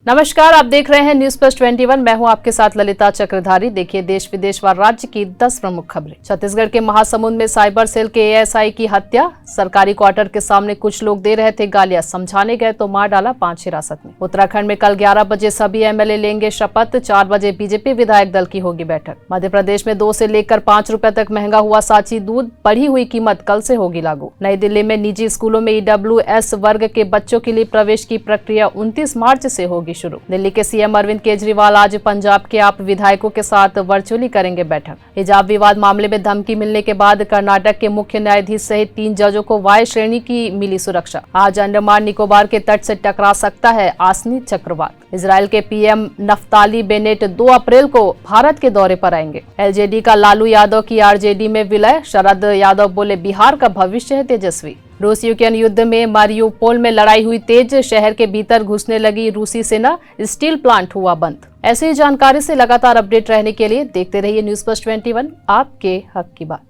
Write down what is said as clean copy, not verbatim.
नमस्कार, आप देख रहे हैं न्यूज प्लस 21। मैं हूं आपके साथ ललिता चक्रधारी। देखिए देश विदेश व राज्य की 10 प्रमुख खबरें। छत्तीसगढ़ के महासमुंद में साइबर सेल के एएसआई की हत्या। सरकारी क्वार्टर के सामने कुछ लोग दे रहे थे गालियां, समझाने गए तो मार डाला, 5 हिरासत में। उत्तराखंड में कल 11 बजे सभी एमएलए लेंगे शपथ। 4 बजे बीजेपी विधायक दल की होगी बैठक। मध्य प्रदेश में 2 से लेकर 5 रुपए तक महंगा हुआ सांची दूध। बढ़ी हुई कीमत कल से होगी लागू। नई दिल्ली में निजी स्कूलों में ईडब्ल्यूएस वर्ग के बच्चों के लिए प्रवेश की प्रक्रिया 29 मार्च से होगी शुरू। दिल्ली के सीएम अरविंद केजरीवाल आज पंजाब के आप विधायकों के साथ वर्चुअली करेंगे बैठक। हिजाब विवाद मामले में धमकी मिलने के बाद कर्नाटक के मुख्य न्यायाधीश सहित 3 जजों को वाय श्रेणी की मिली सुरक्षा। आज अंडमान निकोबार के तट से टकरा सकता है आसनी चक्रवात। इजरायल के पीएम नफ्ताली बेनेट 2 अप्रैल को भारत के दौरे पर आएंगे। एलजेडी का लालू यादव की आरजेडी में विलय। शरद यादव बोले बिहार का भविष्य है तेजस्वी। रूस यूक्रेन युद्ध में मारियोपोल में लड़ाई हुई तेज। शहर के भीतर घुसने लगी रूसी सेना। स्टील प्लांट हुआ बंद। ऐसी ही जानकारी से लगातार अपडेट रहने के लिए देखते रहिए न्यूज प्लस 21, आपके हक की बात।